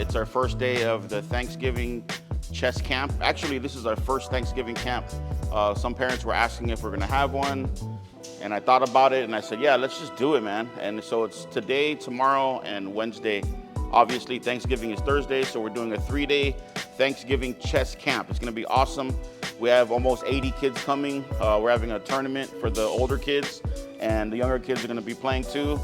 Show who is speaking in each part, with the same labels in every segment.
Speaker 1: It's our first day of the Thanksgiving chess camp. Actually, this is our first Thanksgiving camp. Some parents were asking if we're gonna have one, and I thought about it and I said, yeah, let's just do it, man. And so it's today, tomorrow, and Wednesday. Obviously, Thanksgiving is Thursday, so we're doing a 3-day Thanksgiving chess camp. It's gonna be awesome. We have almost 80 kids coming. We're having a tournament for the older kids, and the younger kids are gonna be playing too.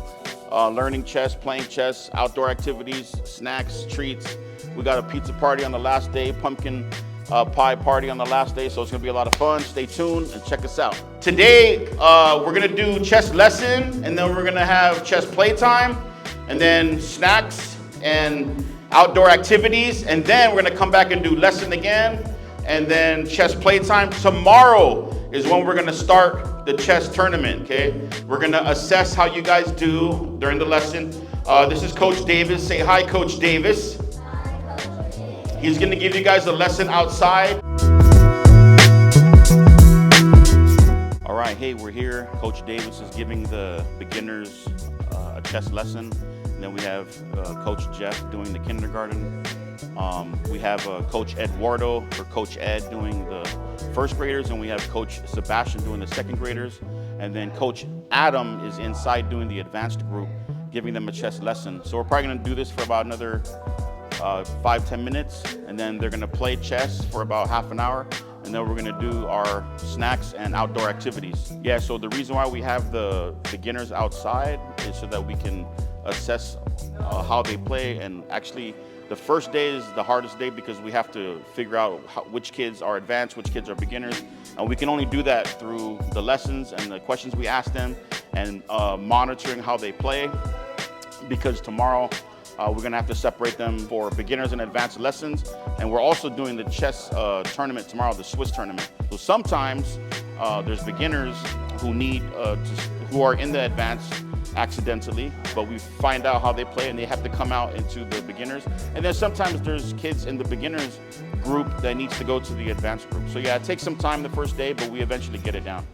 Speaker 1: Learning chess, playing chess, outdoor activities, snacks, treats. We got a pizza party on the last day, pumpkin pie party on the last day, so it's gonna be a lot of fun. Stay tuned and check us out. Today, we're gonna do chess lesson, and then we're gonna have chess playtime, and then snacks and outdoor activities, and then we're gonna come back and do lesson again, and then chess playtime. Tomorrow is when we're gonna start the chess tournament, okay? We're gonna assess how you guys do during the lesson. This is Coach Davis. Say hi, Coach Davis. He's gonna give you guys a lesson outside. All right, hey, we're here. Coach Davis is giving the beginners a chess lesson. And then we have Coach Jeff doing the kindergarten. We have Coach Eduardo or Coach Ed doing the first graders, and we have Coach Sebastian doing the second graders. And then Coach Adam is inside doing the advanced group, giving them a chess lesson. So we're probably gonna do this for about another 5-10 minutes, and then they're gonna play chess for about half an hour, and then we're gonna do our snacks and outdoor activities. Yeah, so the reason why we have the beginners outside is so that we can assess how they play. And actually, the first day is the hardest day because we have to figure out which kids are advanced, which kids are beginners. And we can only do that through the lessons and the questions we ask them, and monitoring how they play, because tomorrow we're gonna have to separate them for beginners and advanced lessons. And we're also doing the chess tournament tomorrow, the Swiss tournament. So sometimes there's beginners who need who are in the advanced accidentally, but we find out how they play and they have to come out into the beginners. And then sometimes there's kids in the beginners group that needs to go to the advanced group. So yeah, it takes some time the first day, but we eventually get it down.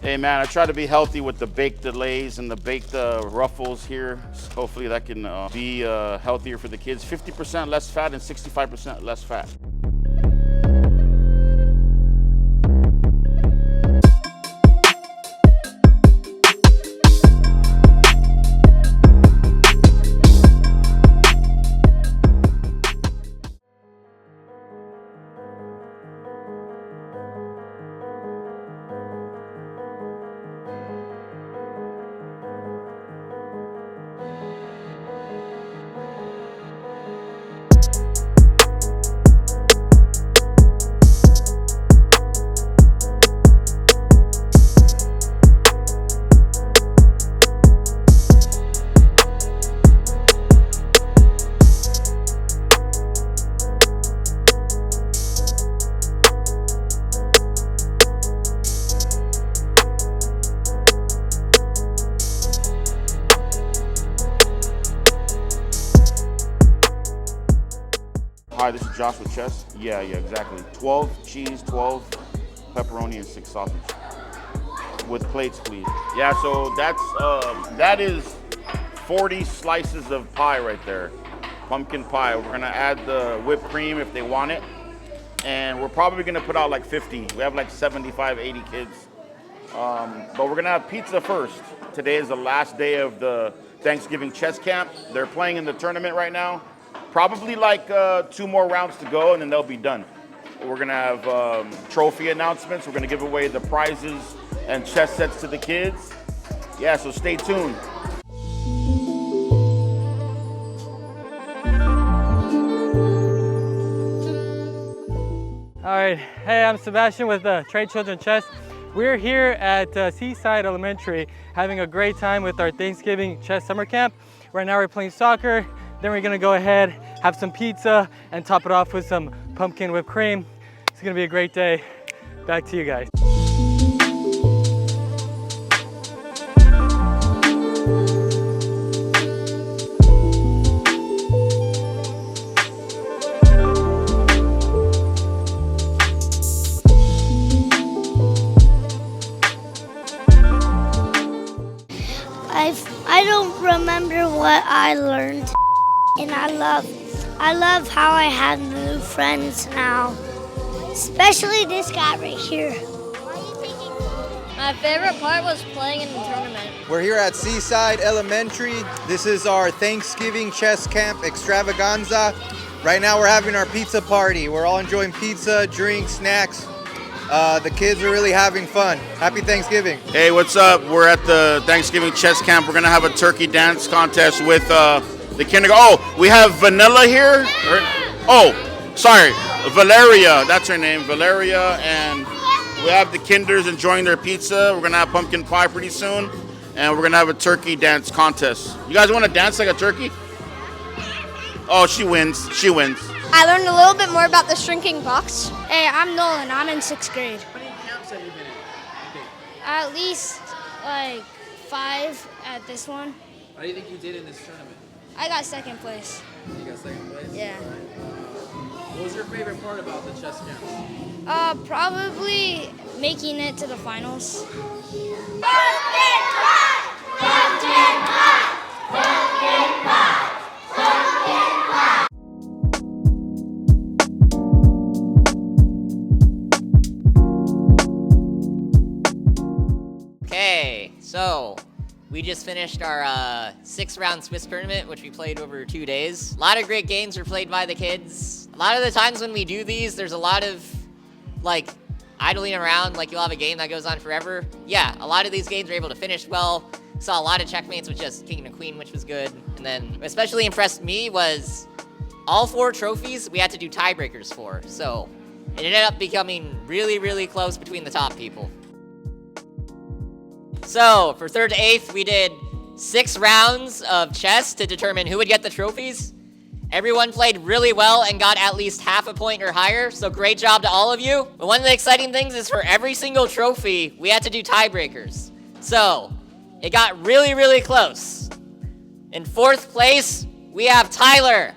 Speaker 1: Hey man, I try to be healthy with the baked delays and the baked ruffles here. So hopefully that can be healthier for the kids. 50% less fat and 65% less fat. Hi, this is Josh with Chess. Yeah, exactly. 12 cheese, 12 pepperoni, and 6 sausage. With plates, please. Yeah, so that is 40 slices of pie right there. Pumpkin pie. We're gonna add the whipped cream if they want it. And we're probably gonna put out like 50. We have like 75, 80 kids. But we're gonna have pizza first. Today is the last day of the Thanksgiving chess camp. They're playing in the tournament right now. Probably like 2 more rounds to go, and then they'll be done. We're gonna have trophy announcements. We're gonna give away the prizes and chess sets to the kids. Yeah, so stay tuned.
Speaker 2: All right, hey, I'm Sebastian with Trade Children Chess. We're here at Seaside Elementary having a great time with our Thanksgiving chess summer camp. Right now we're playing soccer. Then we're gonna go ahead, have some pizza, and top it off with some pumpkin whipped cream. It's gonna be a great day. Back to you guys.
Speaker 3: I learned, and I love how I have new friends now, especially this guy right here.
Speaker 4: My favorite part was playing in the tournament.
Speaker 5: We're here at Seaside Elementary. This is our Thanksgiving chess camp extravaganza. Right now we're having our pizza party. We're all enjoying pizza, drinks, snacks. The kids are really having fun. Happy Thanksgiving.
Speaker 1: Hey, what's up? We're at the Thanksgiving chess camp. We're gonna have a turkey dance contest with the kindergarten. Oh, we have Vanilla here. Valeria. That's her name, Valeria, and we have the kinders enjoying their pizza. We're gonna have pumpkin pie pretty soon, and we're gonna have a turkey dance contest. You guys want to dance like a turkey? Oh, she wins. She wins.
Speaker 4: I learned a little bit more about the shrinking box. Hey, I'm Nolan. I'm in 6th grade.
Speaker 6: How many camps have you been in?
Speaker 4: At least like 5 at this one.
Speaker 6: How do you think you did in this tournament?
Speaker 4: I got 2nd place.
Speaker 6: You got 2nd place?
Speaker 4: Yeah.
Speaker 6: What was your favorite part about the chess camp?
Speaker 4: Probably making it to the finals.
Speaker 7: Okay, so we just finished our 6-round Swiss tournament, which we played over 2 days. A lot of great games were played by the kids. A lot of the times when we do these, there's a lot of like idling around, like you'll have a game that goes on forever. Yeah, a lot of these games were able to finish well. Saw a lot of checkmates with just king and queen, which was good. And then what especially impressed me was all 4 trophies we had to do tiebreakers for. So it ended up becoming really, really close between the top people. So for 3rd to 8th, we did 6 rounds of chess to determine who would get the trophies. Everyone played really well and got at least half a point or higher, so great job to all of you. But one of the exciting things is for every single trophy, we had to do tiebreakers. So it got really, really close. In 4th place, we have Tyler.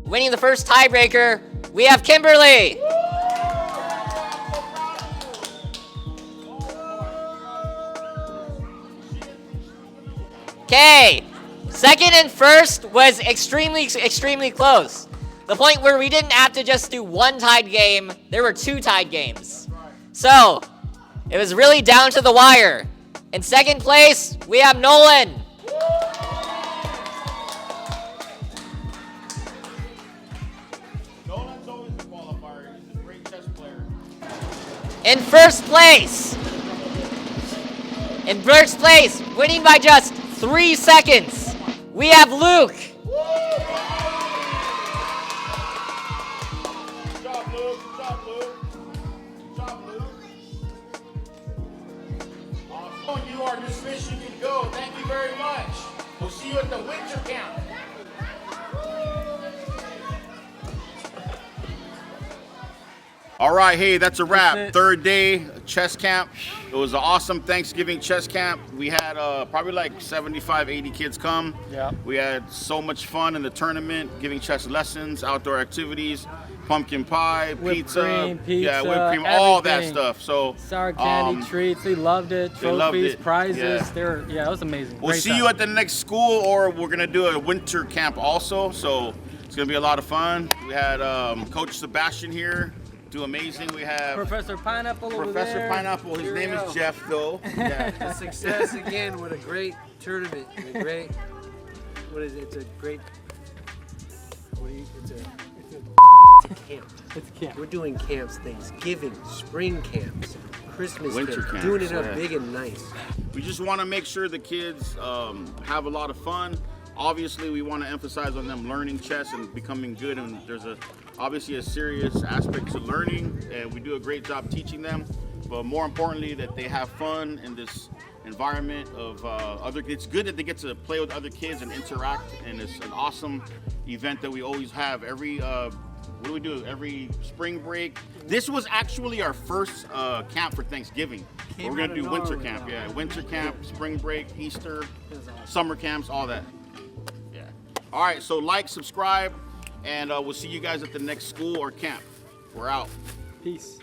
Speaker 7: Winning the first tiebreaker, we have Kimberly. Okay, 2nd and 1st was extremely close. The point where we didn't have to just do 1 tied game, there were 2 tied games. So, it was really down to the wire. In 2nd place, we have Nolan.
Speaker 1: Nolan's always a qualifier. He's a great chess player.
Speaker 7: In 1st place, winning by just 3 seconds, we have Luke.
Speaker 1: Good job, Luke. Good job, Luke. Good job, Luke. Awesome. You are dismissed. You can go. Thank you very much. We'll see you at the winter camp. All right, hey, that's a wrap.
Speaker 2: That's it.
Speaker 1: 3rd day chess camp. It was an awesome Thanksgiving chess camp. We had probably like 75, 80 kids come.
Speaker 2: Yeah.
Speaker 1: We had so much fun in the tournament, giving chess lessons, outdoor activities, pumpkin pie,
Speaker 2: Whipped
Speaker 1: pizza,
Speaker 2: cream,
Speaker 1: yeah, whipped cream, all that
Speaker 2: everything.
Speaker 1: stuff. So
Speaker 2: Sour candy treats. They loved it.
Speaker 1: they loved
Speaker 2: Trophies,
Speaker 1: it.
Speaker 2: prizes.
Speaker 1: Yeah.
Speaker 2: It was amazing.
Speaker 1: We'll
Speaker 2: Great
Speaker 1: see
Speaker 2: time.
Speaker 1: you at the next school, or we're gonna do a winter camp also. So it's gonna be a lot of fun. We had Coach Sebastian here. Do amazing. We have
Speaker 2: Professor Pineapple over
Speaker 1: Professor
Speaker 2: there.
Speaker 1: Pineapple. His
Speaker 6: Here we
Speaker 1: name
Speaker 6: go.
Speaker 1: is Jeff, though. Yeah.
Speaker 6: A success again with a great tournament. And a great, what is it? It's a great, what do you, it's a camp.
Speaker 2: It's camp.
Speaker 6: We're doing camps, Thanksgiving, spring camps, Christmas
Speaker 1: Winter
Speaker 6: camps,
Speaker 1: camps,
Speaker 6: doing it up
Speaker 1: yeah.
Speaker 6: big and nice.
Speaker 1: We just want to make sure the kids have a lot of fun. Obviously, we want to emphasize on them learning chess and becoming good, and there's obviously a serious aspect to learning, and we do a great job teaching them. But more importantly, that they have fun in this environment of other. It's good that they get to play with other kids and interact, and it's an awesome event that we always have every. What do we do? Every spring break. This was actually our first camp for Thanksgiving. We're gonna do winter camp. Yeah, winter camp, spring break, Easter, summer camps, all that. Yeah. All right. So like, subscribe, and we'll see you guys at the next school or camp. We're out.
Speaker 2: Peace.